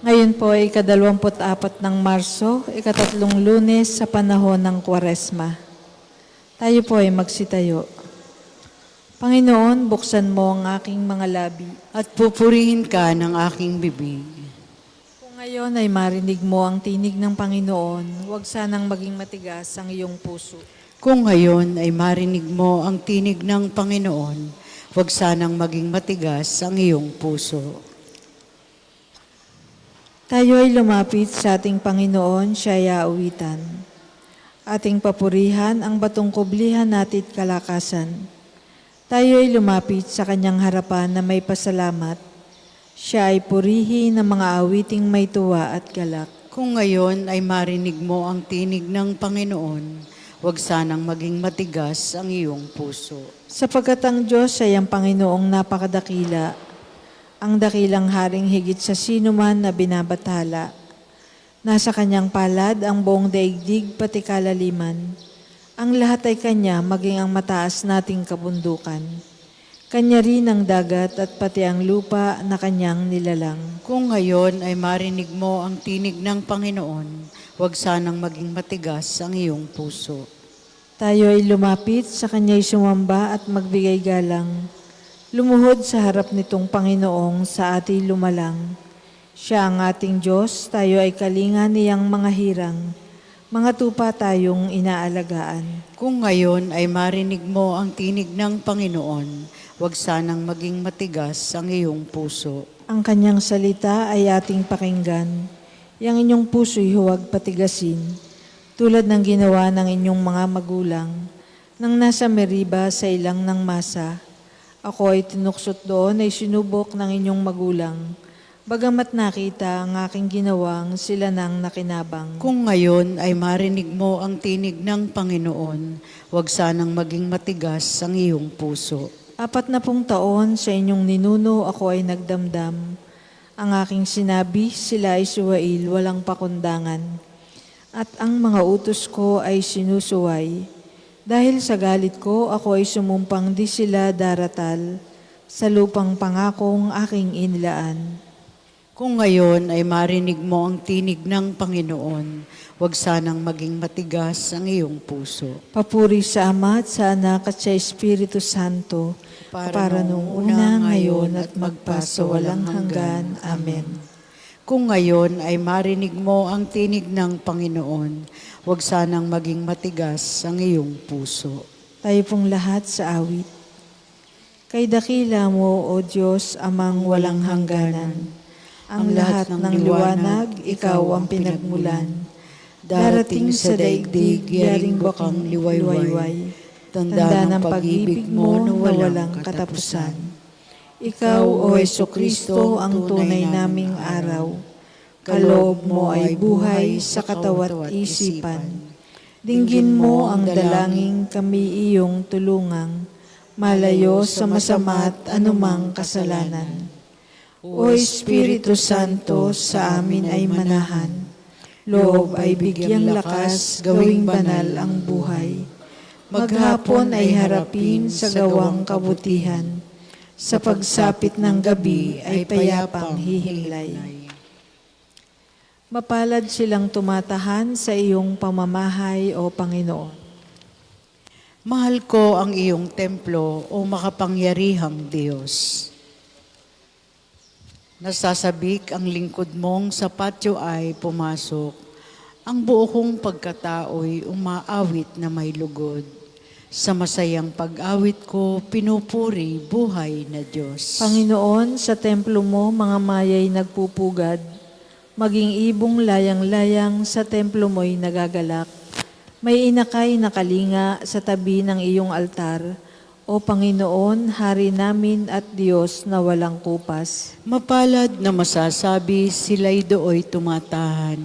Ngayon po ay 24 ng Marso, 3 Lunes sa panahon ng Kwaresma. Tayo po ay magsitayo. Panginoon, buksan mo ang aking mga labi. At pupurihin ka ng aking bibig. Kung ngayon ay marinig mo ang tinig ng Panginoon, huwag sanang maging matigas ang iyong puso. Kung ngayon ay marinig mo ang tinig ng Panginoon, huwag sanang maging matigas ang iyong puso. Tayo ay lumapit sa ating Panginoon, siya ay aawitan. Ating papurihan ang batong kublihan natit kalakasan. Tayo ay lumapit sa kanyang harapan na may pasalamat. Siya ay purihin ng mga awiting may tuwa at galak. Kung ngayon ay marinig mo ang tinig ng Panginoon, huwag sanang maging matigas ang iyong puso. Sapagkat ang Diyos ay ang Panginoong napakadakila, ang dakilang haring higit sa sino man na binabathala. Nasa kanyang palad ang buong daigdig pati kalaliman. Ang lahat ay kanya, maging ang mataas nating kabundukan. Kanya rin ang dagat at pati ang lupa na kanyang nilalang. Kung ngayon ay marinig mo ang tinig ng Panginoon, huwag sanang maging matigas ang iyong puso. Tayo ay lumapit sa kanya'y sumamba at magbigay galang. Lumuhod sa harap nitong Panginoong sa ating lumalang. Siya ang ating Diyos, tayo ay kalinga niyang mga hirang. Mga tupa tayong inaalagaan. Kung ngayon ay marinig mo ang tinig ng Panginoon, huwag sanang maging matigas ang iyong puso. Ang kanyang salita ay ating pakinggan. Yang inyong puso'y huwag patigasin, tulad ng ginawa ng inyong mga magulang, nang nasa Meriba sa ilang ng masa. Ako ay tinuksot doon ay sinubok ng inyong magulang, bagamat nakita ang aking ginawang sila nang nakinabang. Kung ngayon ay marinig mo ang tinig ng Panginoon, huwag sanang maging matigas ang iyong puso. 40 taon sa inyong ninuno ako ay nagdamdam. Ang aking sinabi, sila ay suwail, walang pakundangan. At ang mga utos ko ay sinusuway. Dahil sa galit ko, ako ay sumumpang di sila daratal sa lupang pangakong aking inilaan. Kung ngayon ay marinig mo ang tinig ng Panginoon, huwag sanang maging matigas ang iyong puso. Papuri sa Ama at sa Anak at sa Espiritu Santo, para nung una, ngayon at magpasawalang hanggan. Amen. Kung ngayon ay marinig mo ang tinig ng Panginoon, huwag sanang maging matigas ang iyong puso. Tayo pong lahat sa awit. Kay dakila mo, O Diyos, amang walang hangganan. Ang lahat ng liwanag, ikaw ang pinagmulan. Darating sa daigdig, yaring bakang liwayway. Tanda ng pag-ibig mo na walang katapusan. Ikaw, O Jesucristo, ang tunay naming araw. Kaloob mo ay buhay sa katawat isipan. Dinggin mo ang dalangin kami iyong tulungang, malayo sa masama at anumang kasalanan. O Espiritu Santo, sa amin ay manahan. Loob ay bigyang lakas, gawing banal ang buhay. Maghapon ay harapin sa gawang kabutihan. Sa pagsapit ng gabi ay payapang hihimlay. Mapalad silang tumatahan sa iyong pamamahay, O Panginoon. Mahal ko ang iyong templo, O makapangyarihang Diyos. Nasasabik ang lingkod mong sa patio ay pumasok. Ang buo kong pagkatao'y umaawit na may lugod. Sa masayang pag-awit ko, pinupuri buhay na Diyos. Panginoon, sa templo mo, mga maya'y nagpupugad. Maging ibong layang-layang sa templo mo'y nagagalak. May inakay na kalinga sa tabi ng iyong altar. O Panginoon, Hari namin at Diyos na walang kupas. Mapalad na masasabi, sila'y dooy tumatahan.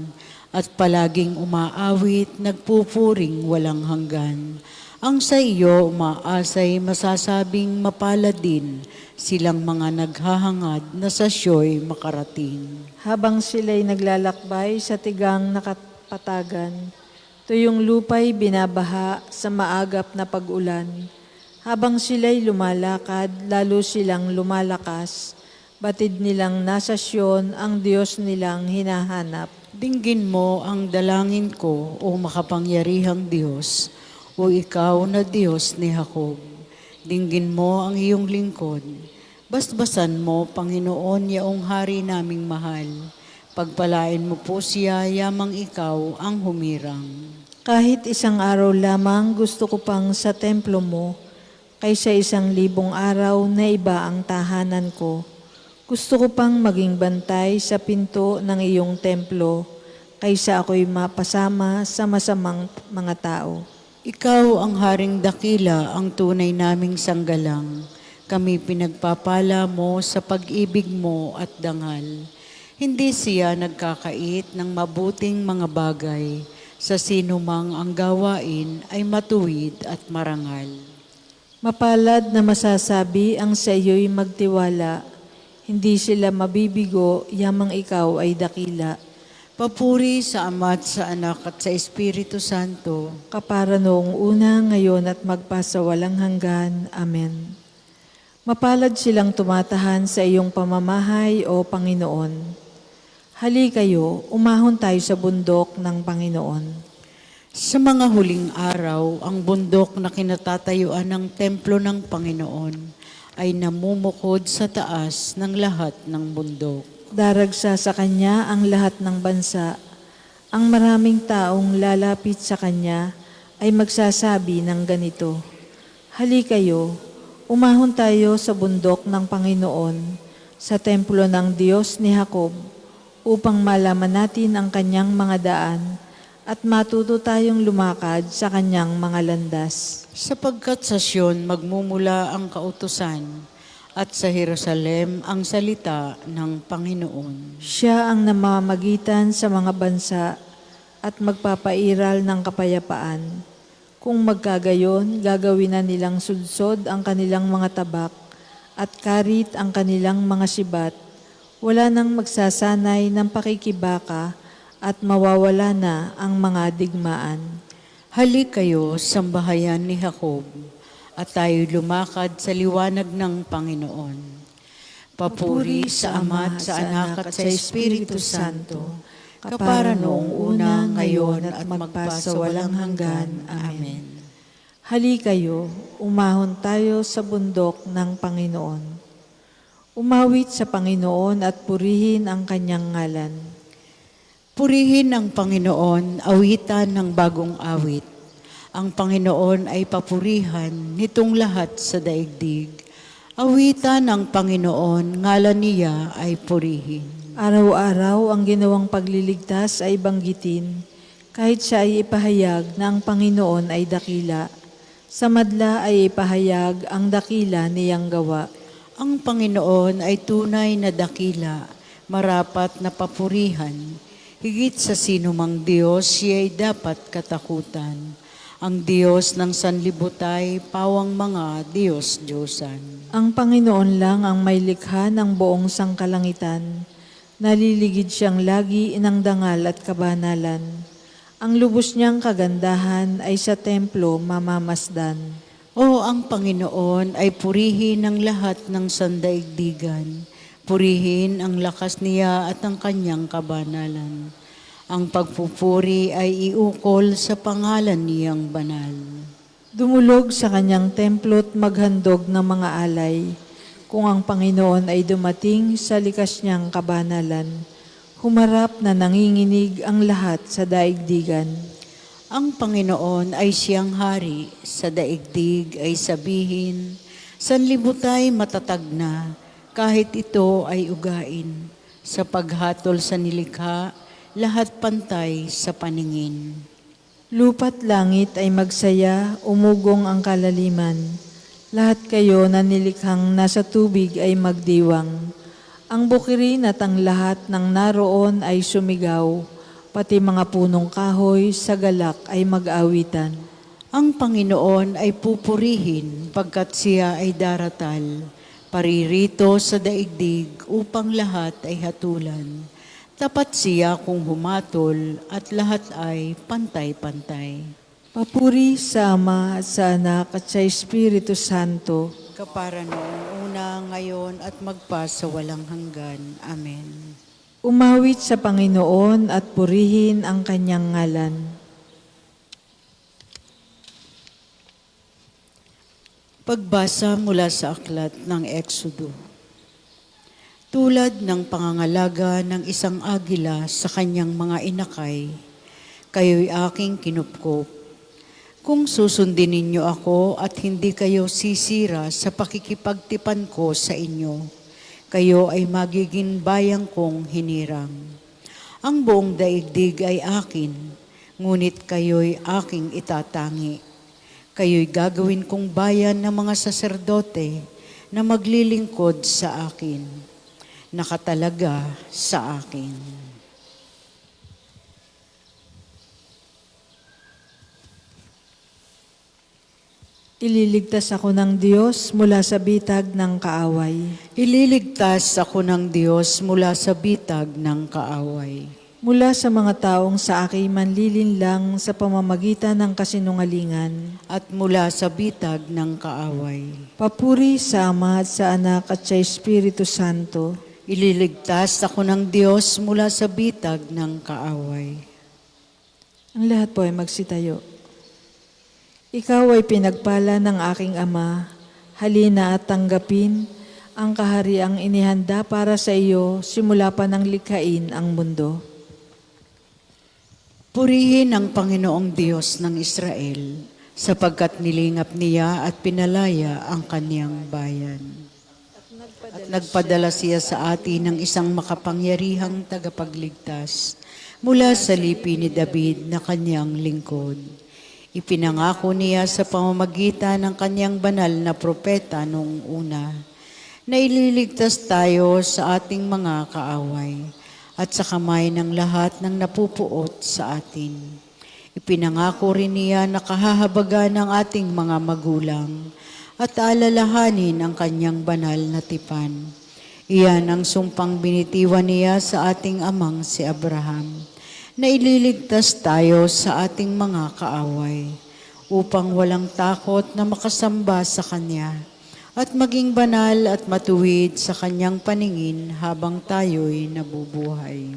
At palaging umaawit, nagpupuring walang hanggan. Ang sa iyo umaasay masasabing mapalad din silang mga naghahangad na sa siyo'y makarating. Habang sila'y naglalakbay sa tigang nakapatagan, tuyong lupa'y binabaha sa maagap na pag-ulan. Habang sila'y lumalakad, lalo silang lumalakas. Batid nilang nasa Siyon ang Diyos nilang hinahanap. Dinggin mo ang dalangin ko, o makapangyarihang Diyos, o ikaw na Diyos ni Jacob. Dinggin mo ang iyong lingkod. Basbasan mo, Panginoon, yaong hari naming mahal. Pagpalain mo po siya, yamang ikaw ang humirang. Kahit isang araw lamang gusto ko pang sa templo mo, kaysa 1,000 araw na iba ang tahanan ko. Gusto ko pang maging bantay sa pinto ng iyong templo, kaysa ako'y mapasama sa masamang mga tao. Ikaw ang haring dakila, ang tunay naming sanggalang. Kami pinagpapala mo sa pag-ibig mo at dangal. Hindi siya nagkakait ng mabuting mga bagay. Sa sinumang ang gawain ay matuwid at marangal. Mapalad na masasabi ang sa iyo'y magtiwala, hindi sila mabibigo, yamang ikaw ay dakila. Papuri sa Ama at sa Anak at sa Espiritu Santo. Kapara noong una, ngayon at magpasawalang hanggan. Amen. Mapalad silang tumatahan sa iyong pamamahay, O Panginoon. Hali kayo, umahon tayo sa bundok ng Panginoon. Sa mga huling araw, ang bundok na kinatatayuan ng templo ng Panginoon ay namumukod sa taas ng lahat ng bundok. Daragsa sa Kanya ang lahat ng bansa. Ang maraming taong lalapit sa Kanya ay magsasabi ng ganito, Hali kayo, umahon tayo sa bundok ng Panginoon, sa templo ng Diyos ni Jacob, upang malaman natin ang Kanyang mga daan at matuto tayong lumakad sa Kanyang mga landas. Sapagkat sa Siyon magmumula ang kautusan at sa Jerusalem ang salita ng Panginoon. Siya ang namamagitan sa mga bansa at magpapairal ng kapayapaan. Kung magkagayon, gagawin na nilang sudsod ang kanilang mga tabak at karit ang kanilang mga sibat. Wala nang magsasanay ng pakikibaka at mawawala na ang mga digmaan. Hali kayo, sambahayan ni Jacob, at tayo lumakad sa liwanag ng Panginoon. Papuri sa Ama at sa Anak at sa Espiritu Santo, kapara noong una, ngayon at magpasawalang hanggan. Amen. Hali kayo, umahon tayo sa bundok ng Panginoon. Umawit sa Panginoon at purihin ang Kanyang ngalan. Purihin ang Panginoon, awitan ng bagong awit. Ang Panginoon ay papurihan nitong lahat sa daigdig. Awitan ng Panginoon, ngalan niya ay purihin. Araw-araw ang ginawang pagliligtas ay banggitin, kahit siya ay ipahayag na ang Panginoon ay dakila. Sa madla ay ipahayag ang dakila niyang gawa. Ang Panginoon ay tunay na dakila, marapat na papurihan. Higit sa sinumang Diyos, siya ay dapat katakutan. Ang Diyos ng sanlibutan, pawang mga Diyos-Diyosan. Ang Panginoon lang ang may likha ng buong sangkalangitan. Naliligid siyang lagi ng dangal at kabanalan. Ang lubos niyang kagandahan ay sa templo mamamasdan. O ang Panginoon ay purihin ang lahat ng sandaigdigan. Purihin ang lakas niya at ang kanyang kabanalan. Ang pagpupuri ay iukol sa pangalan niyang banal. Dumulog sa kanyang templo't maghandog ng mga alay. Kung ang Panginoon ay dumating sa likas niyang kabanalan, humarap na nanginginig ang lahat sa daigdigan. Ang Panginoon ay siyang hari, sa daigdig ay sabihin, sanlibutay matatag na, kahit ito ay ugain. Sa paghatol sa nilikha, lahat pantay sa paningin. Lupa't langit ay magsaya, umugong ang kalaliman. Lahat kayo na nilikhang nasa tubig ay magdiwang. Ang bukirin at ang lahat ng naroon ay sumigaw, pati mga punong kahoy sa galak ay mag-awitan. Ang Panginoon ay pupurihin pagkat siya ay daratal, paririto sa daigdig upang lahat ay hatulan. Tapat siya kung humatol at lahat ay pantay-pantay. Papuri sa Ama, at sa Anak, at sa Espiritu Santo. Kapara noong una, una, ngayon, at magpa sa walang hanggan. Amen. Umawit sa Panginoon at purihin ang kanyang ngalan. Pagbasa mula sa aklat ng Exodo. Tulad ng pangangalaga ng isang agila sa kanyang mga inakay, kayo'y aking kinupkop. Kung susundin ninyo ako at hindi kayo sisira sa pakikipagtipan ko sa inyo, kayo ay magiging bayang kong hinirang. Ang buong daigdig ay akin, ngunit kayo'y aking itatangi. Kayo'y gagawin kong bayan ng mga saserdote na maglilingkod sa akin, nakatalaga sa akin. Ililigtas ako ng Diyos mula sa bitag ng kaaway. Ililigtas ako ng Diyos mula sa bitag ng kaaway. Mula sa mga taong sa akin manlilinlang sa pamamagitan ng kasinungalingan. At mula sa bitag ng kaaway. Papuri sa Ama at sa Anak at sa Espiritu Santo. Ililigtas ako ng Diyos mula sa bitag ng kaaway. Ang lahat po ay magsitayo. Ikaw ay pinagpala ng aking Ama, halina at tanggapin ang kahariang inihanda para sa iyo simula pa ng likhain ang mundo. Purihin ang Panginoong Diyos ng Israel, sapagkat nilingap niya at pinalaya ang kaniyang bayan. At nagpadala siya sa atin ng isang makapangyarihang tagapagligtas mula sa lipi ni David na kaniyang lingkod. Ipinangako niya sa pamamagitan ng kaniyang banal na propeta noong una, na ililigtas tayo sa ating mga kaaway at sa kamay ng lahat ng napupuot sa atin. Ipinangako rin niya na kahahabagan ng ating mga magulang at alalahanin ang kanyang banal na tipan. Iyan ang sumpang binitiwan niya sa ating amang si Abraham, na ililigtas tayo sa ating mga kaaway, upang walang takot na makasamba sa Kanya, at maging banal at matuwid sa Kanyang paningin habang tayo'y nabubuhay.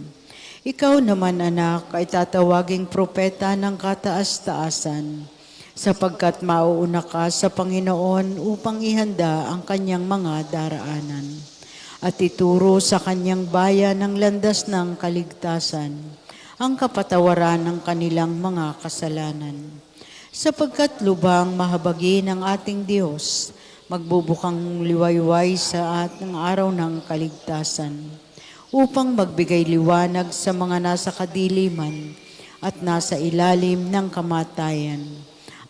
Ikaw naman, anak, ay tatawaging propeta ng kataas-taasan, sapagkat mauuna ka sa Panginoon upang ihanda ang Kanyang mga daraanan, at ituro sa Kanyang bayan ang landas ng kaligtasan, ang kapatawaran ng kanilang mga kasalanan. Sapagkat lubang mahabagi ng ating Diyos, magbubukang liwayway sa ating araw ng kaligtasan, upang magbigay liwanag sa mga nasa kadiliman at nasa ilalim ng kamatayan,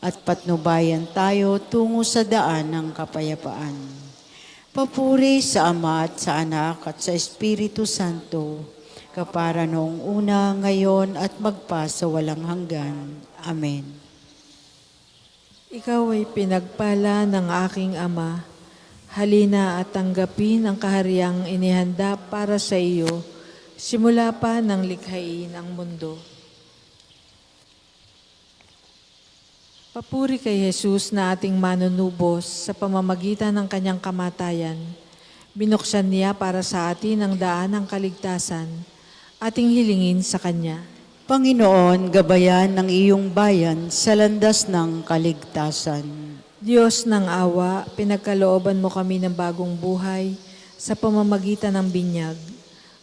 at patnubayan tayo tungo sa daan ng kapayapaan. Papuri sa Ama at sa Anak at sa Espiritu Santo, kapara noong una, ngayon, at magpa sa walang hanggan. Amen. Ikaw ay pinagpala ng aking Ama, halina at tanggapin ang kahariang inihanda para sa iyo, simula pa ng likhain ang mundo. Papuri kay Jesus na ating manunubos sa pamamagitan ng kanyang kamatayan. Binuksan niya para sa atin ang daan ng kaligtasan, ating hilingin sa Kanya. Panginoon, gabayan ng iyong bayan sa landas ng kaligtasan. Diyos ng awa, pinagkalooban mo kami ng bagong buhay sa pamamagitan ng binyag.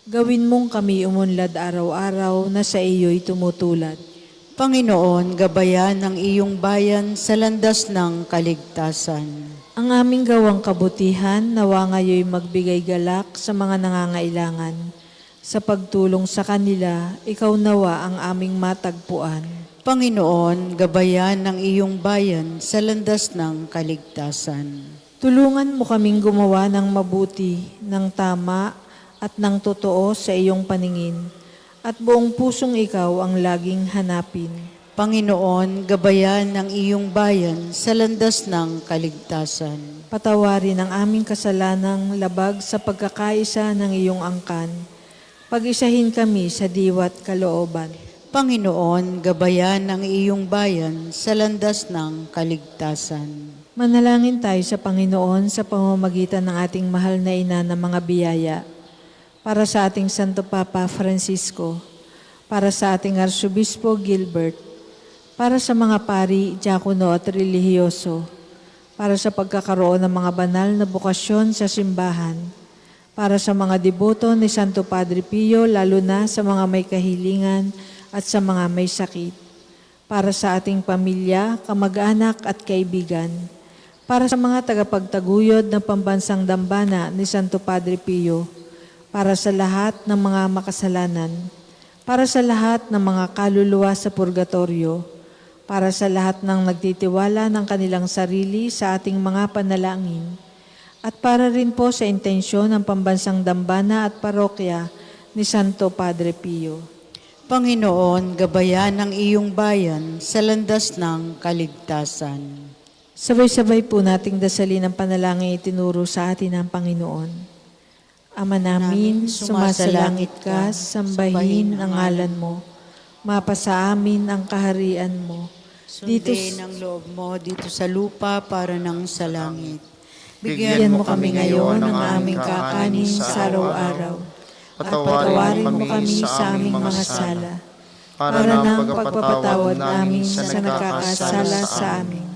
Gawin mong kami umunlad araw-araw na sa iyo'y tumutulad. Panginoon, gabayan ng iyong bayan sa landas ng kaligtasan. Ang aming gawang kabutihan, nawa ngayo'y magbigay galak sa mga nangangailangan. Sa pagtulong sa kanila, ikaw nawa ang aming matagpuan. Panginoon, gabayan ng iyong bayan sa landas ng kaligtasan. Tulungan mo kaming gumawa ng mabuti, ng tama at ng totoo sa iyong paningin, at buong pusong ikaw ang laging hanapin. Panginoon, gabayan ng iyong bayan sa landas ng kaligtasan. Patawarin ang aming kasalanang labag sa pagkakaisa ng iyong angkan. Pag-isahin kami sa diwa't kalooban. Panginoon, gabayan ng iyong bayan sa landas ng kaligtasan. Manalangin tayo sa Panginoon sa pamamagitan ng ating mahal na ina ng mga biyaya. Para sa ating Santo Papa Francisco, para sa ating Arsobispo Gilbert, para sa mga pari, diakono at relihiyoso, para sa pagkakaroon ng mga banal na bukasyon sa simbahan, para sa mga deboto ni Santo Padre Pio, lalo na sa mga may kahilingan at sa mga may sakit, para sa ating pamilya, kamag-anak at kaibigan, para sa mga tagapagtaguyod ng pambansang dambana ni Santo Padre Pio, para sa lahat ng mga makasalanan, para sa lahat ng mga kaluluwa sa purgatorio, para sa lahat ng nagtitiwala ng kanilang sarili sa ating mga panalangin, at para rin po sa intensyon ng pambansang dambana at parokya ni Santo Padre Pio. Panginoon, gabayan ng iyong bayan sa landas ng kaligtasan. Sabay-sabay po nating dasalin ang panalangin itinuro sa atin ng Panginoon. Ama namin, sumasalangit ka, sambahin ang ngalan mo. Mapasa amin ang kaharian mo. Sundin ang loob mo dito sa lupa para nang sa langit. Bigyan mo kami ngayon ng aming kakanin sa araw-araw. At patawarin mo kami sa aming mga sala, para ng pagpapatawad namin sa nagkakasala sa amin.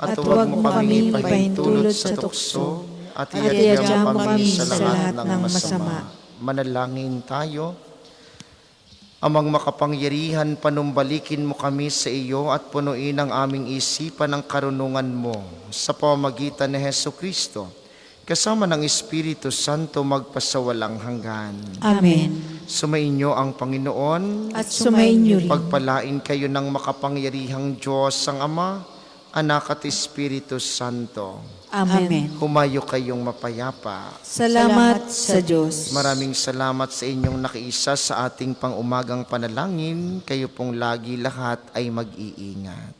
At huwag mo kami ipahintulot sa tukso, at iadya mo kami sa lahat ng masama. Manalangin tayo. Amang makapangyarihan, panumbalikin mo kami sa iyo at punuin ang aming isipan ng karunungan mo sa pamamagitan ni Hesu Kristo, kasama ng Espiritu Santo magpasawalang hanggan. Amen. Sumainyo ang Panginoon, At sumainyo rin. pagpalain kayo ng makapangyarihang Diyos ang Ama, Anak at Espiritu Santo. Amen. Humayo kayong mapayapa. Salamat sa Diyos. Maraming salamat sa inyong nakiisa sa ating pang-umagang panalangin. Kayo pong lagi lahat ay mag-iingat.